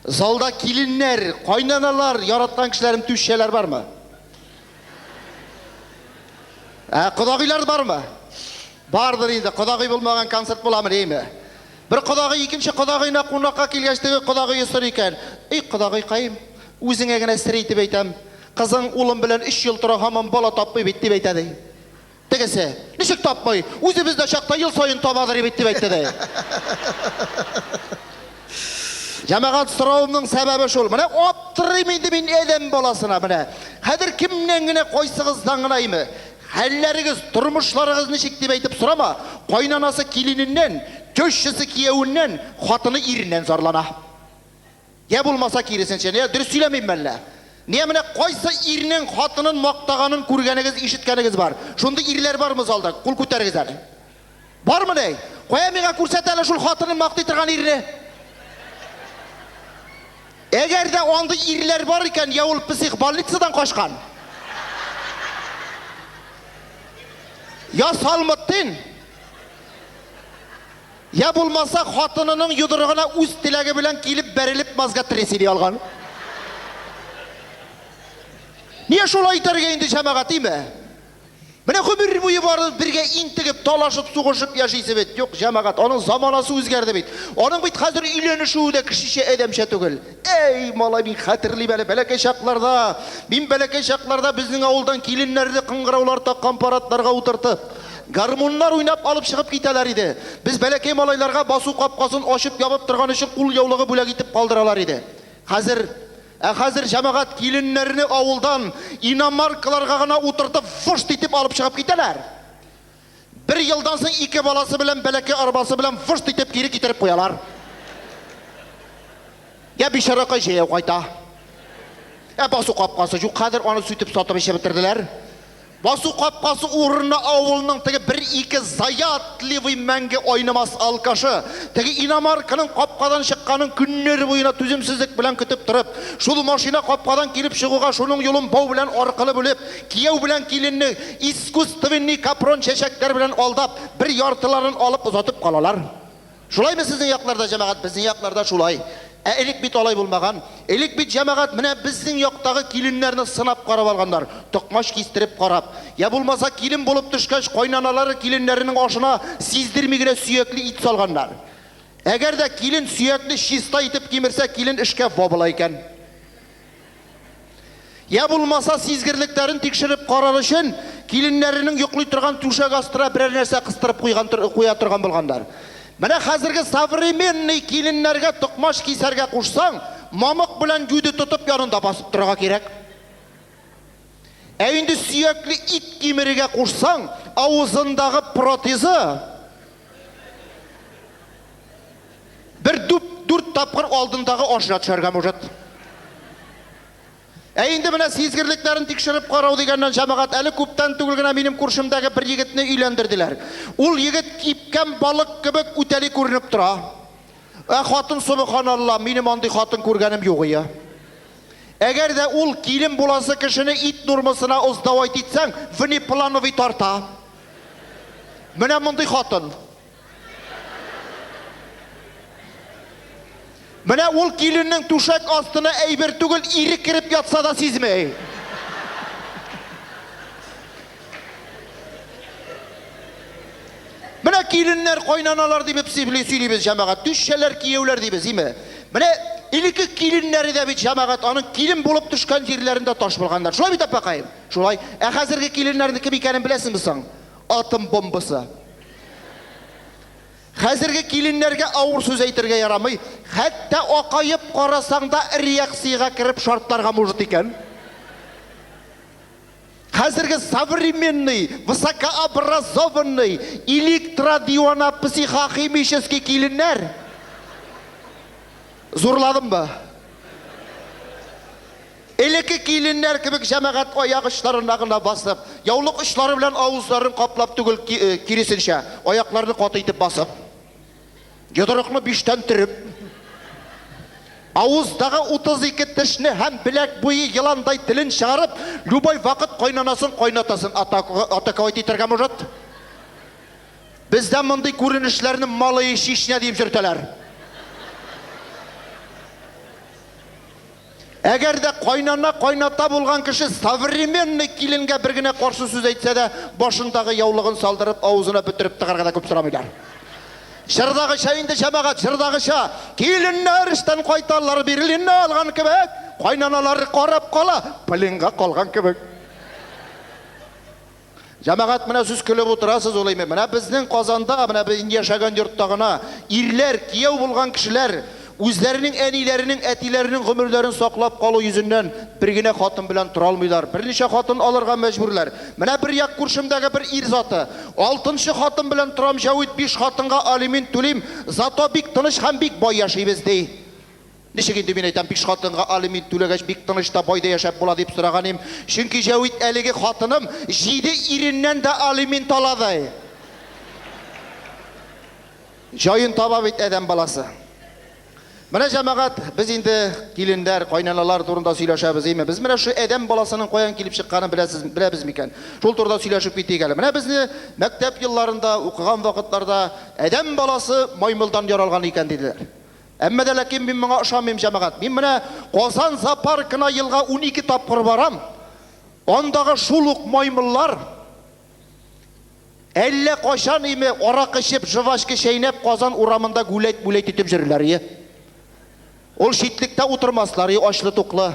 Залда килиннер, кайнаналар, яраткан кишилерим түшчелер бармы? Кудагыйлар бармы? Бардыр инде, кудагый болмаган концерт боламы дейме? Bir кудагый икенче кудагыйна кунакка килгәчтеге кудагые сорый икән. Кудагый кайым, үзеңә генә сер әйтеп әйтәм. Кызың улым белән 3 ел тора һаман бала тапмый бит дип әйтә ди. Тегесе, ничек тапмый? Үзебез дә чакта ел сайын табадыр бит дип әйтте ди. Җәмәгать сораумның сәбәбе шул. Менә аптырыйм инде мин адәм баласына менә. Хәзер кемнән генә кайсыгыздан гынаймы? Хәлләрегез, тормышларыгыз ничек дип әйтеп сорама. Кайнанасы килиненнән, төшчесе киявеннән, хатыны иреннән зарлана. Я булмаса киресенчә, я дөрес сөйләмим мәллә. Niye менә кайсы ирнең хатынын мактаганын күргәнегез, ишеткәнегез бар? Шундый ирләр бармы залда? Кул күтәрегез әле. Бармы ни? Кая миңа күрсәт әле шул хатынын мактый торган ирне. Әгәр дә андый ирләр бар икән, я ул псих больницадан качкан. Я Салмыттин. Я булмаса хатынының йодрыгына үз теләге белән килеп бәрелеп мазга тресили алган. Niye şolay итәргә инде җәмәгать име? Менә гомер буе барып бергә интегеп, талашып, сугышып яшыйсы бит. Юк, җәмәгать, аның заманасы үзгәрде бит. Аның бит хәзер өйләнешүе дә кешечә әдәмчә түгел. Эй, малай, мин хәтерлим әле бәләкәй чакларда. Мин бәләкәй чакларда безнең авылдан киленнәрне кыңгыраулар таккан паратларга утыртып, гармуннар уйнап алып чыгып китәләр иде. Без бәләкәй малайларга басу капкасын ачып ябып торган өчен кул яулыгы бүләк итеп калдыралар иде. Хәзер җәмәгать киленнәрне авылдан иномаркаларга гына утыртып фышт итеп алып чыгып китәләр. 1 елдан соң 2 баласы белән бәләкәй арбасы белән фышт итеп кире китереп куялар. Я бишаракай җәяү кайта. Басу капкасы юк, хәзер аны сүтеп сатып эчеп бетерделәр. Басу капкасы урынына авылның теге 1-2 заятливый мәңге ойнамас алкашы, теге иномарканың капкадан чыкканын көннәр буена түземсезлек белән көтеп торып, шул машина капкадан килеп чыгуга шуның юлын бау белән аркылы бүлеп, кияү белән киленне искусственный капрон чәчәкләр белән алдап, 1 яртыларын алып узатып калалар. Шулаймы сезнең якларда җәмәгать? Безнең якларда шулай. Элек бит алай булмаган. Элек бит җәмәгать менә безнең яктагы киленнәрне сынап карап алганнар, токмаш кистереп карап. Я булмаса килен булып төшкәч кайнаналары киленнәренең ашына сиздерми генә сөякле ит салганнар. Әгәр дә килен сөякле чиста итеп кимерсә, килен эшкә вабыла икән. Я булмаса сизгерлекләрен тикшереп карар өчен киленнәренең йоклый торган түшәк астына берәр нәрсә кыстырып куя торган булганнар. Менә хәзерге современный киленнәргә токмаш кисәргә кушсаң, мамык белән гүде тотып янында басып торырга кирәк. Инде сөякле ит кимерергә кушсаң, авызындагы протезы 4 тапкыр алдындагы ашына төшәргә мөҗәт. Инде менә сизгерлекләрен тикшереп карау дигәннән җәмәгать әле күптән түгел генә минем күршемдәге бер егетне өйләндерделәр. Ул егет кипкән балык кебек үтәли күренеп тора. Хатын субханалла, минем андый хатын күргәнем юк ия. Әгәр дә ул килен буласы кешене ит нормасына уздавайт итсәң, внеплановый тарта. Менә мондый хатын. Менә ул киленнең түшәк астына әйбер түгел ире кирип ятса да сизмәй. Менә киленнәр кайнаналар дип сөйлибез җәмәгать, төшчәләр кияүләр дибез, име? Менә илеке киленнәре дә бит җәмәгать аның килен булып төшкән җирләрендә таш булганнар. Шулай бит апакаем. Шулай. Хәзерге киленнәрне кем икәнен беләсеңме соң? Атом бомбасы. Хәзерге киленнәргә авыр сүз әйтергә ярамый. Хәтта акаеп карасаң да реакциягә кирип шартларга мөҗит икән. Хәзерге современный, высокообразованный, электродиона-психохимический киленнәр зурладымбы? Элеке киленнәр кебек җәмәгать аяк очларына гына басып, яулык очлары белән авызларын каплап түгел, киресенчә, аякларны каты итеп басып, йодрыкны 5тән төреп, авыздагы 32 тешне һәм беләк буе йыландай телен чыгарып, любой вакыт кайнанасын кайнатасын атаковать итәргә мөҗит. Бездә мондый күренешләрне малые Чечня дип йөртәләр. Әгәр дә кайнана кайната булган кеше современный киленгә бер генә каршы сүз әйтсә дә, башындагы яулыгын салдырып, авызына бөтереп тыгарга да күп сорамыйлар. Шырдагыча инде җәмәгать, шырдагыча киленнәр эштән кайталар, бирленне алган кебек, кайнаналары карап кала, пленга калган кебек. Җәмәгать, менә сүз көлеп утырасыз улайм. Менә безнең Казанда, менә без яшәгән йортта гына ирләр, кияү булган кешеләр үзләренең әниләренең, әтиләренең гомерләрен саклап калу йөзеннән бер генә хатын белән тора алмыйлар. Берничә хатын алырга мәҗбүрләр. Менә бер як күршемдәге бер ир заты, 6нчы хатын белән торам, җавит 5 хатынга алимент түлим, зато бик тыныч һәм бик бай яшибез ди. Ничек инде мин әйтәм, 5 хатынга алимент түләгәч бик тыныч та байда яшәп була дип сораганым. Чөнки җавит әлеге хатыным 7 иреннән дә алимент ала ди. Җаен таба бит адәм баласы. Менә җәмәгать, без инде киленнәр, кайнаналар турында сөйләшәбез, име? Без менә шу адәм баласының каян килеп чыкканын беләбез микән? Шул турында сөйләшеп китик әле. Менә безне мәктәп елларында укыган вакытларда адәм баласы маймылдан яралган икән диделәр. Әмма дә ләкин мин моңа ышанмыйм җәмәгать. Мин менә Казан зоопаркына елга 12 тапкыр барам. Андагы шул ук маймыллар әллә кайчан име арак эчеп, жвачка чәйнәп Казан урамында гүләйт итеп җирләр. Ул шитлектә утырмаслар, ачлы туклы.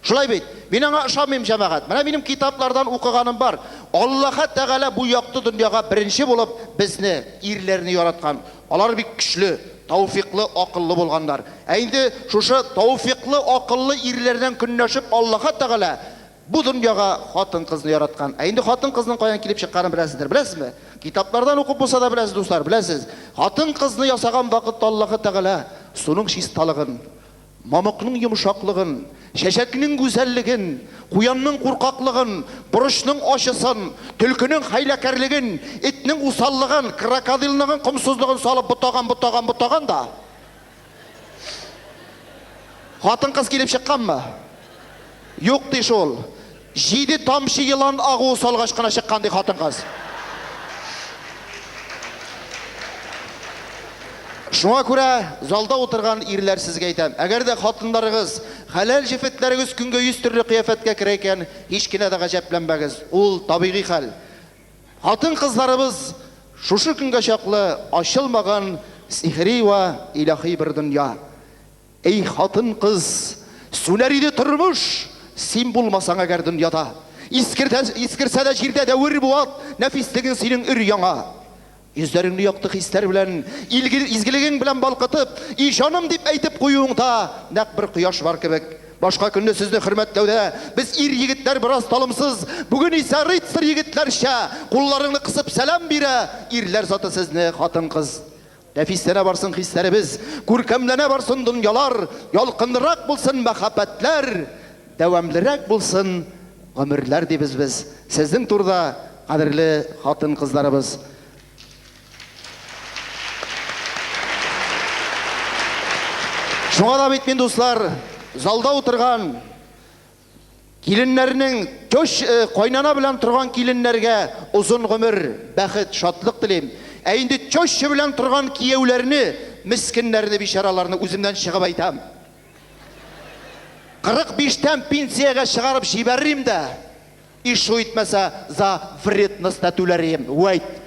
Шулай бит. Мин аңа ышанмыйм җәмәгать. Менә минем китаплардан укыганым бар. Аллаһ Тәгалә бу якты дөньяга беренче булып безне, ирләрне яраткан. Алар бик көчле, тауфиклы, акыллы булганнар. Инде шушы тауфиклы, акыллы ирләрдән көнләшеп Аллаһ Тәгалә бу дөньяга хатын-кызны яраткан. Инде хатын-кызның каян килеп чыкканын беләсездер, беләсезме? Китаплардан укып булса да беләсез, дуслар, беләсез. Хатын-кызны ясаган вакытта Аллаһ Тәгалә суның чисталыгын, мамыкның йомшаклыгын, шәшәкнең гүзәллеген, куянның куркаклыгын, бурычның ачысын, төлкенең хәйләкәрлеген, этнең усаллыгын, крокодилның кымсызлыгын салып бутаган да. Хатын-кыз килеп чыкканмы? Юк ди шул. 7 тамчы йылан агу салгач кына чыккан ди хатын-кыз. Шуңа күрә залда утырган ирләр сезгә әйтәм, әгәр дә хатыннарыгыз, хәләл җифетләрегез көнгә 100 төрле кыяфәткә керә икән, һич кенә дә гаҗәпләнмәгез. Ул табигый хәл. Хатын-кызларыбыз шушы көнгә чаклы ачылмаган сихри ва илаһи бер дөнья. Эй хатын-кыз, сүнәр иде тормыш, син булмасаң әгәр дөньяда. Искерсә дә җирдә дәвер буат, нәфислеген синең өр-яңа. Йөзләреңне якты хисләр белән, изгелегең белән балкытып, "И җаным" дип әйтеп куюыңда нәкъ бер кояш бар кебек. Башка көнне сезне хөрмәтләүдә без ир егетләр бераз талымсыз, бүген исә рыцарь егетләрчә кулларыңны кысып сәлам бирә. Ирләр заты сезне, хатын-кыз. Нәфисләнә барсын хисләребез, күркәмләнә барсын дөньялар, ялкынрак булсын мәхәббәтләр, дәвамлырак булсын гомерләр дибез без. Сезнең турда, кадерле хатын-кызларыбыз. Шуңа да бит, мин дуслар, залда утырган киленнәрнең, кайнана белән торган киленнәргә узын гомер, бәхет, шатлык телим. Инде теща белән торган кияүләрне, мискеннәрне, бичараларны үземнән чыгып әйтәм. 45тән пенсиягә чыгарып җибәрим дә, ишу итмәсә за вредность түләрем. Вайт.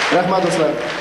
Рәхмәт, дуслар.